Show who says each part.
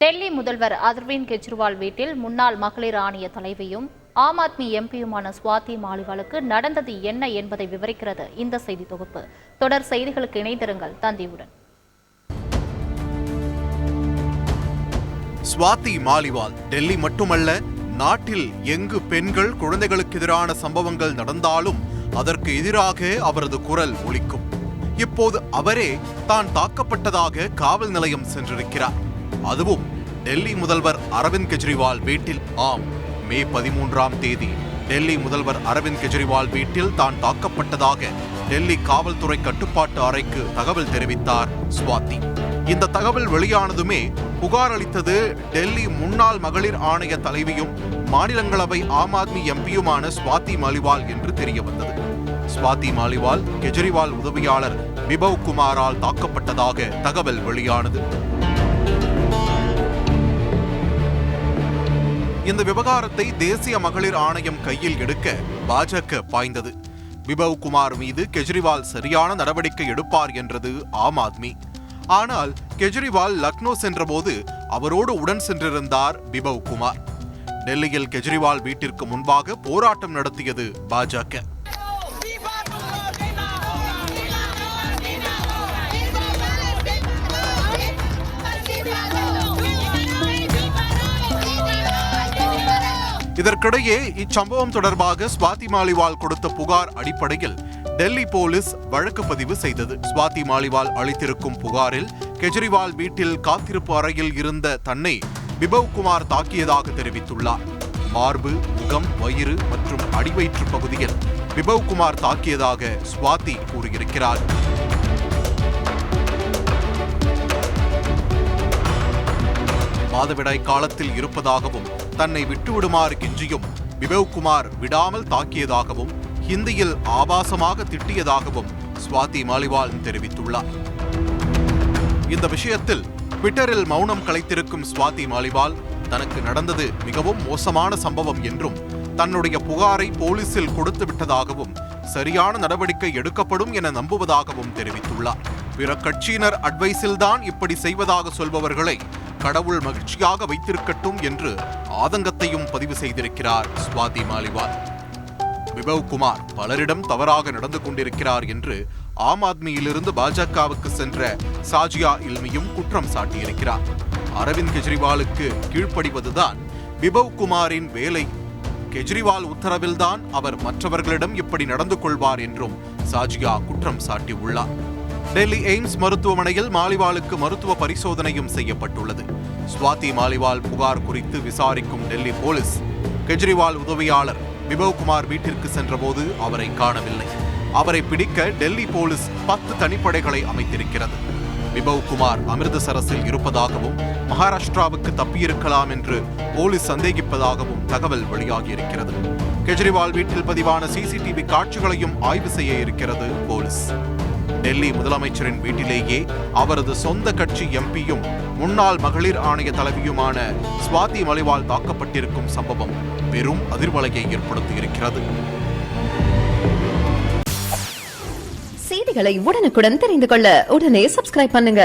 Speaker 1: டெல்லி முதல்வர் அரவிந்த் கெஜ்ரிவால் வீட்டில் முன்னாள் மகளிர் ஆணைய தலைவியும் ஆம் ஆத்மி எம்பியுமான ஸ்வாதி மாலிவாலுக்கு நடந்தது என்ன என்பதை விவரிக்கிறது இந்த செய்தி தொகுப்பு. தொடர் செய்திகளுக்கு இணைந்திருங்கள் தந்தியுடன்.
Speaker 2: ஸ்வாதி மாலிவால் டெல்லி மட்டுமல்ல, நாட்டில் எங்கு பெண்கள் குழந்தைகளுக்கு எதிரான சம்பவங்கள் நடந்தாலும் அதற்கு எதிராக அவரது குரல் ஒலிக்கும். இப்போது அவரே தான் தாக்கப்பட்டதாக காவல் நிலையம் சென்றிருக்கிறார். அதுவும் டெல்லி முதல்வர் அரவிந்த் கெஜ்ரிவால் வீட்டில். மே 13ஆம் தேதி டெல்லி முதல்வர் அரவிந்த் கெஜ்ரிவால் வீட்டில் தான் தாக்கப்பட்டதாக டெல்லி காவல்துறை கட்டுப்பாட்டு அறைக்கு தகவல் தெரிவித்தார் ஸ்வாதி. இந்த தகவல் வெளியானதுமே புகார் அளித்தது டெல்லி முன்னாள் மகளிர் ஆணைய தலைவியும் மாநிலங்களவை ஆம் ஆத்மி எம்பியுமான ஸ்வாதி மாலிவால் என்று தெரிய வந்தது. ஸ்வாதி மாலிவால் கெஜ்ரிவால் உதவியாளர் பிபவ் குமாரால் தாக்கப்பட்டதாக தகவல் வெளியானது. இந்த விவகாரத்தை தேசிய மகளிர் ஆணையம் கையில் எடுக்க பாஜக பாய்ந்தது. பிபவ் குமார் மீது கெஜ்ரிவால் சரியான நடவடிக்கை எடுப்பார் என்றது ஆம் ஆத்மி. ஆனால் கெஜ்ரிவால் லக்னோ சென்றபோது அவரோடு உடன் சென்றிருந்தார் பிபவ் குமார். டெல்லியில் கெஜ்ரிவால் வீட்டிற்கு முன்பாக போராட்டம் நடத்தியது பாஜக. இதற்கிடையே இச்சம்பவம் தொடர்பாக ஸ்வாதி மாலிவால் கொடுத்த புகார் அடிப்படையில் டெல்லி போலீஸ் வழக்கு பதிவு செய்தது. ஸ்வாதி மாலிவால் அளித்திருக்கும் புகாரில் கெஜ்ரிவால் வீட்டில் காத்திருப்பு அறையில் இருந்த தன்னை பிபவ் குமார் தாக்கியதாக தெரிவித்துள்ளார். மார்பு, முகம், வயிறு மற்றும் அடிவயிற்று பகுதியில் பிபவ் குமார் தாக்கியதாக ஸ்வாதி கூறியிருக்கிறார். மாதவிடாய் காலத்தில் இருப்பதாகவும் தன்னை விட்டுவிடுமாறு கெஞ்சியும் பிபவ் குமார் விடாமல் தாக்கியதாகவும் ஹிந்தியில் ஆபாசமாக திட்டியதாகவும் ஸ்வாதி மாலிவால் தெரிவித்துள்ளார். இந்த விஷயத்தில் ட்விட்டரில் மௌனம் கலைத்திருக்கும் ஸ்வாதி மாலிவால் தனக்கு நடந்தது மிகவும் மோசமான சம்பவம் என்றும் தன்னுடைய புகாரை போலீசில் கொடுத்து விட்டதாகவும் சரியான நடவடிக்கை எடுக்கப்படும் என நம்புவதாகவும் தெரிவித்துள்ளார். பிற கட்சியினர் அட்வைஸில்தான் இப்படி செய்வதாக சொல்பவர்களை கடவுள் மகிழ்ச்சியாக வைத்திருக்கட்டும் என்று ஆதங்கத்தையும் பதிவு செய்திருக்கிறார் ஸ்வாதி மாலிவால். பிபவ் குமார் பலரிடம் தவறாக நடந்து கொண்டிருக்கிறார் என்று ஆம் ஆத்மியிலிருந்து பாஜகவுக்கு சென்ற சாஜியா இல்மியும் குற்றம் சாட்டியிருக்கிறார். அரவிந்த் கெஜ்ரிவாலுக்கு கீழ்ப்படிவதுதான் பிபவ் குமாரின் வேலை. கெஜ்ரிவால் உத்தரவில்தான் அவர் மற்றவர்களிடம் இப்படி நடந்து கொள்வார் என்றும் சாஜியா குற்றம் சாட்டியுள்ளார். டெல்லி எய்ம்ஸ் மருத்துவமனையில் மாலிவாலுக்கு மருத்துவ பரிசோதனையும் செய்யப்பட்டுள்ளது. ஸ்வாதி மாலிவால் புகார் குறித்து விசாரிக்கும் டெல்லி போலீஸ் கெஜ்ரிவால் உதவியாளர் பிபவ் குமார் வீட்டிற்கு சென்றபோது அவரை காணவில்லை. அவரை பிடிக்க டெல்லி போலீஸ் 10 தனிப்படைகளை அமைத்திருக்கிறது. பிபவ் குமார் அமிர்தசரஸில் இருப்பதாகவும் மகாராஷ்டிராவுக்கு தப்பியிருக்கலாம் என்று போலீஸ் சந்தேகிப்பதாகவும் தகவல் வெளியாகியிருக்கிறது. கெஜ்ரிவால் வீட்டில் பதிவான சிசிடிவி காட்சிகளையும் ஆய்வு செய்ய இருக்கிறது போலீஸ். டெல்லி முதலமைச்சரின் வீட்டிலேயே அவரது சொந்த கட்சி எம்பியும் முன்னாள் மகளிர் ஆணைய தலைவியுமான ஸ்வாதி மாலிவால் தாக்கப்பட்டிருக்கும் சம்பவம் பெரும் அதிர்வலையை ஏற்படுத்தியிருக்கிறது.
Speaker 3: செய்திகளை உடனுக்குடன் தெரிந்து கொள்ள உடனே சப்ஸ்கிரைப் பண்ணுங்க.